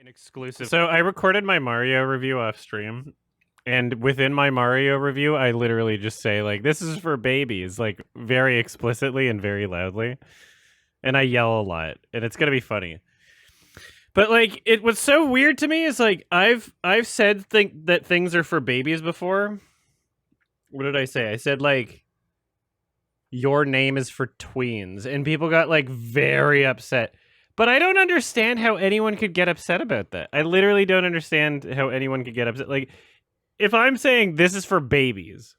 An exclusive. So I recorded my Mario review off stream, and within my Mario review, I literally just say like, "This is for babies," like very explicitly and very loudly, and I yell a lot, and it's gonna be funny. But like, it was so weird to me is like I've said that things are for babies before. What did I say? I said like, "Your name is for tweens," and people got like very upset. But I don't understand how anyone could get upset about that. I literally don't understand how anyone could get upset. Like, if I'm saying this is for babies,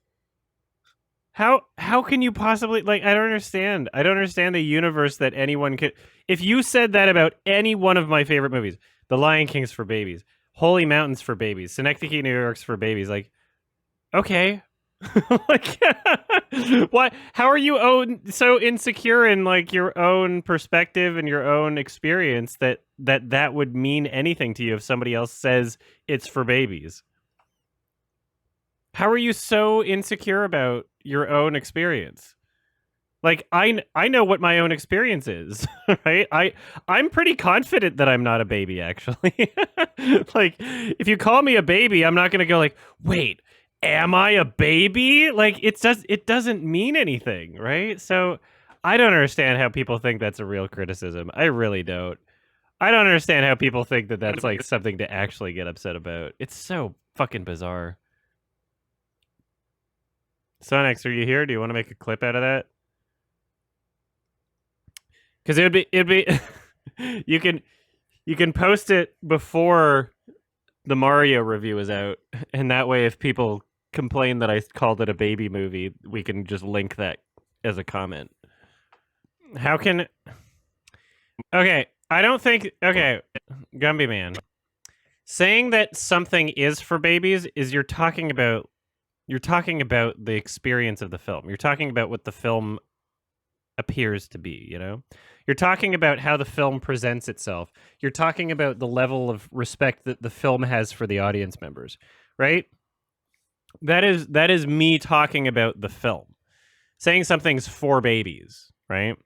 how can you possibly like? I don't understand. I don't understand the universe that anyone could. If you said that about any one of my favorite movies, The Lion King's for babies, Holy Mountains for babies, Synecdoche, New York's for babies, like, okay, like, why? How are you so insecure in like your own perspective and your own experience that would mean anything to you if somebody else says it's for babies? How are you so insecure about your own experience? Like, I know what my own experience is, right? I'm pretty confident that I'm not a baby, actually. Like, if you call me a baby, I'm not gonna go like, wait, am I a baby? Like, it doesn't mean anything, right? So I don't understand how people think that's a real criticism. I really don't. I don't understand how people think that that's like something to actually get upset about. It's so fucking bizarre. Sonex, are you here? Do you want to make a clip out of that? Because it'd be you can post it before the Mario review is out, and that way, if people complain that I called it a baby movie, we can just link that as a comment. How can? Okay, I don't think. Okay, Gumby Man, saying that something is for babies is you're talking about the experience of the film. You're talking about what the film appears to be, you know? You're talking about how the film presents itself. You're talking about the level of respect that the film has for the audience members, right? That is me talking about the film. Saying something's for babies, right?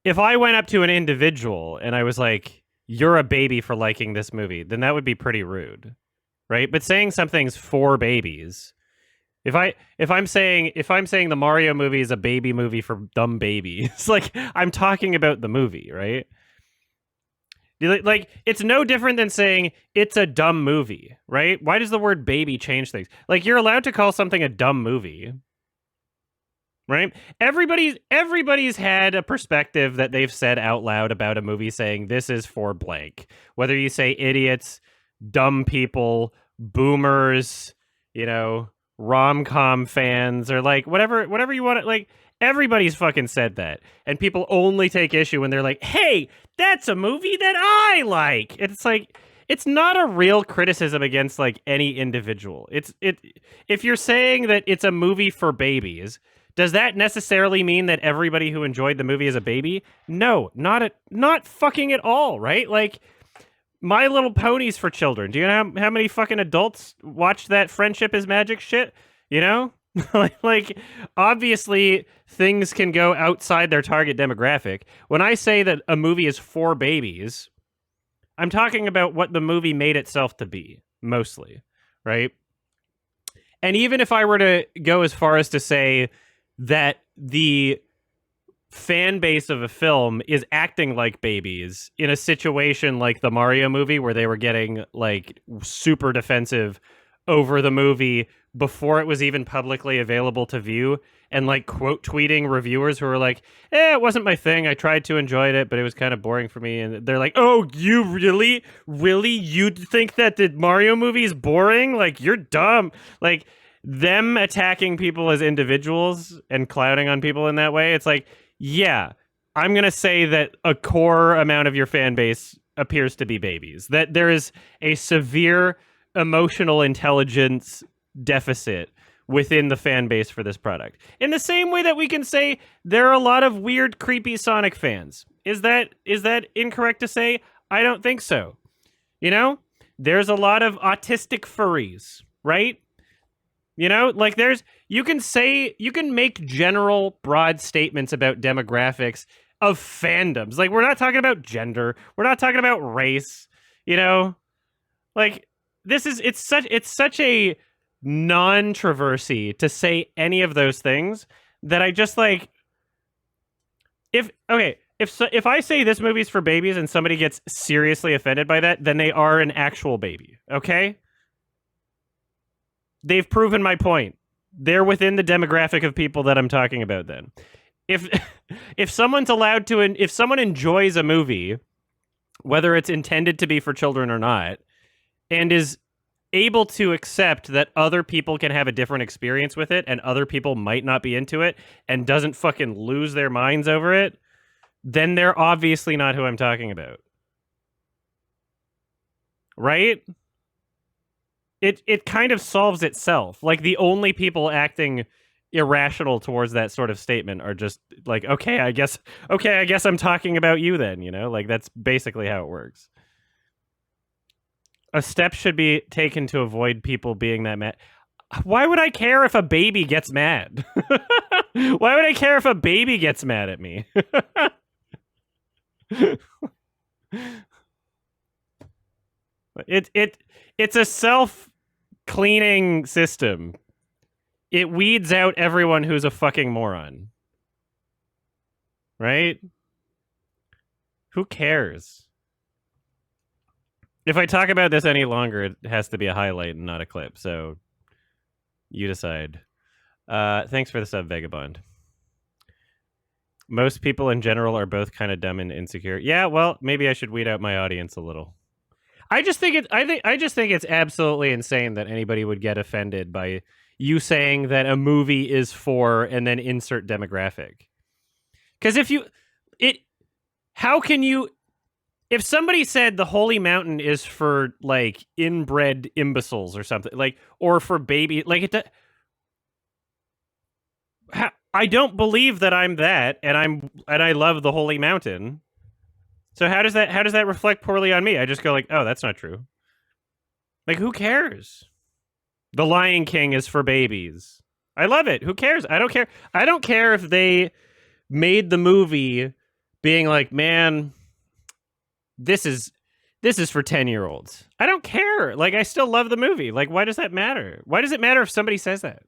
If I went up to an individual and I was like, "You're a baby for liking this movie," then that would be pretty rude, right? But saying something's for babies, if I'm saying the Mario movie is a baby movie for dumb babies, like I'm talking about the movie, right? Like it's no different than saying it's a dumb movie, right? Why does the word baby change things? Like you're allowed to call something a dumb movie, right? Everybody's had a perspective that they've said out loud about a movie saying this is for blank. Whether you say idiots, dumb people, boomers, you know, rom-com fans, or like whatever you want to, like everybody's fucking said that. And people only take issue when they're like, "Hey, that's a movie that I like." It's like it's not a real criticism against like any individual. If you're saying that it's a movie for babies, does that necessarily mean that everybody who enjoyed the movie is a baby? No, not fucking at all, right? Like My Little Ponies for children. Do you know how many fucking adults watched that Friendship is Magic shit? You know? like obviously things can go outside their target demographic. When I say that a movie is for babies, I'm talking about what the movie made itself to be, mostly, right? And even if I were to go as far as to say that the fan base of a film is acting like babies in a situation like the Mario movie where they were getting like super defensive over the movie before it was even publicly available to view, and like quote tweeting reviewers who were like, it wasn't my thing, I tried to enjoy it, but it was kind of boring for me. And they're like, oh, you really you think that the Mario movie is boring? Like, you're dumb. Like, them attacking people as individuals and clowning on people in that way, it's like, yeah, I'm going to say that a core amount of your fan base appears to be babies. That there is a severe emotional intelligence deficit within the fan base for this product. In the same way that we can say there are a lot of weird, creepy Sonic fans. Is that incorrect to say? I don't think so. You know, there's a lot of autistic furries, right? You know, like you can make general broad statements about demographics of fandoms. Like, we're not talking about gender. We're not talking about race. You know, like it's such a non-traversy to say any of those things that I just like if I say this movie's for babies and somebody gets seriously offended by that, then they are an actual baby. Okay? They've proven my point. They're within the demographic of people that I'm talking about then. If if someone's allowed to if someone enjoys a movie, whether it's intended to be for children or not, and is able to accept that other people can have a different experience with it and other people might not be into it and doesn't fucking lose their minds over it, then they're obviously not who I'm talking about. Right? It kind of solves itself. Like the only people acting irrational towards that sort of statement are just like, okay, I guess I'm talking about you then, you know? Like that's basically how it works. A step should be taken to avoid people being that mad. Why would I care if a baby gets mad? Why would I care if a baby gets mad at me? It's a self-cleaning system. It weeds out everyone who's a fucking moron. Right? Who cares? If I talk about this any longer, it has to be a highlight and not a clip. So you decide. Thanks for the sub, Vagabond. Most people in general are both kind of dumb and insecure. Yeah, well, maybe I should weed out my audience a little. I just think it's absolutely insane that anybody would get offended by you saying that a movie is for and then insert demographic. Because how can you, if somebody said the Holy Mountain is for like inbred imbeciles or something, like, or for baby, like I don't believe that I'm that, and I love the Holy Mountain. So how does that reflect poorly on me? I just go like, oh, that's not true. Like, who cares? The Lion King is for babies. I love it. Who cares? I don't care. I don't care if they made the movie being like, man, this is for 10-year-olds. I don't care. Like, I still love the movie. Like, why does that matter? Why does it matter if somebody says that?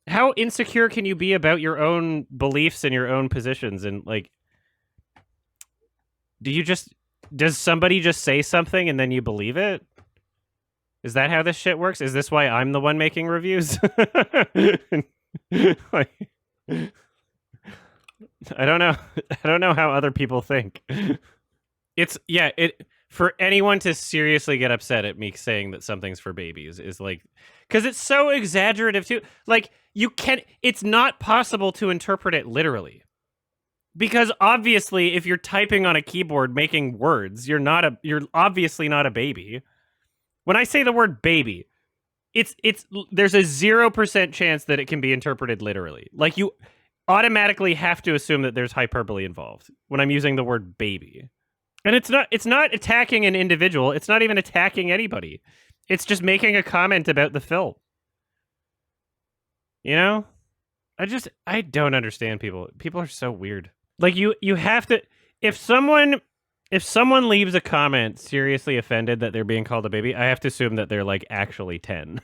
How insecure can you be about your own beliefs and your own positions? And like, does somebody just say something and then you believe it? Is that how this shit works? Is this why I'm the one making reviews? Like, I don't know. I don't know how other people think. For anyone to seriously get upset at me saying that something's for babies is like, because it's so exaggerative too. Like, it's not possible to interpret it literally. Because obviously, if you're typing on a keyboard making words, you're obviously not a baby. When I say the word baby, there's a 0% chance that it can be interpreted literally. Like, you automatically have to assume that there's hyperbole involved when I'm using the word baby. And it's not attacking an individual. It's not even attacking anybody. It's just making a comment about the film. You know? I don't understand people. People are so weird. Like, you have to, if someone leaves a comment seriously offended that they're being called a baby, I have to assume that they're like actually 10.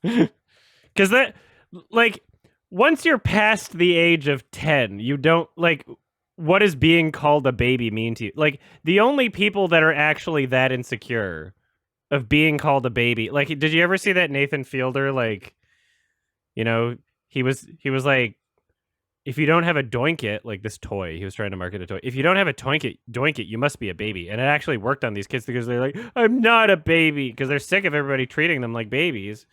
Because that, like, once you're past the age of 10, you don't, like, what does being called a baby mean to you? Like, the only people that are actually that insecure of being called a baby, like, did you ever see that Nathan Fielder, like, you know, he was like, if you don't have a Doink It, like this toy, he was trying to market a toy. If you don't have a Doink It, you must be a baby. And it actually worked on these kids because they're like, I'm not a baby, because they're sick of everybody treating them like babies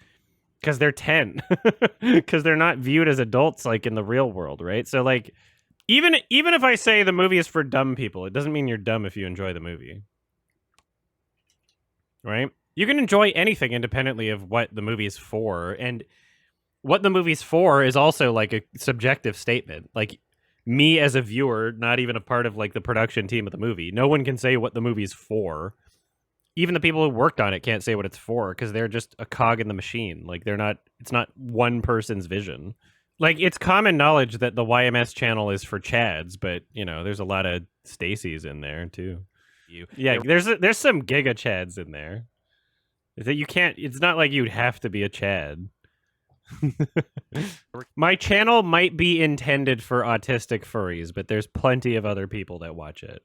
because they're 10, because they're not viewed as adults like in the real world, right? So like, even if I say the movie is for dumb people, it doesn't mean you're dumb if you enjoy the movie, right? You can enjoy anything independently of what the movie is for, and what the movie's for is also like a subjective statement. Like, me as a viewer, not even a part of like the production team of the movie, no one can say what the movie's for. Even the people who worked on it can't say what it's for because they're just a cog in the machine. Like, it's not one person's vision. Like, it's common knowledge that the YMS channel is for Chads, but, you know, there's a lot of Stacy's in there too. Yeah, there's some giga chads in there. That you can't. It's not like you'd have to be a chad. My channel might be intended for autistic furries, but there's plenty of other people that watch it.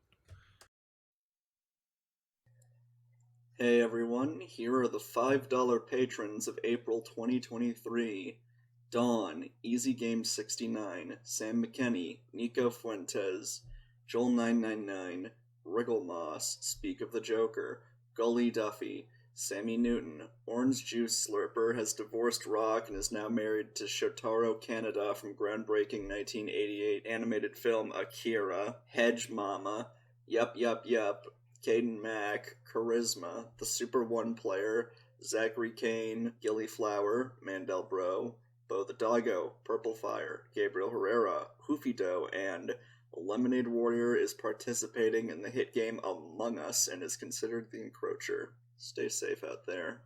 Hey everyone, here are the $5 patrons of April 2023. Dawn, Easy Game 69, Sam McKenney, Nico Fuentes, Joel999, Wrigglemoss, Speak of the Joker, Gully Duffy, Sammy Newton, Orange Juice Slurper has divorced Rock and is now married to Shotaro Kaneda from groundbreaking 1988 animated film Akira, Hedge Mama, Yup Yup Yup, Caden Mack, Charisma, the Super One player, Zachary Kane, Gillyflower, Mandel Bro, Bo the Doggo, Purple Fire, Gabriel Herrera, Hoofy Doe, and Lemonade Warrior is participating in the hit game Among Us and is considered the encroacher. Stay safe out there.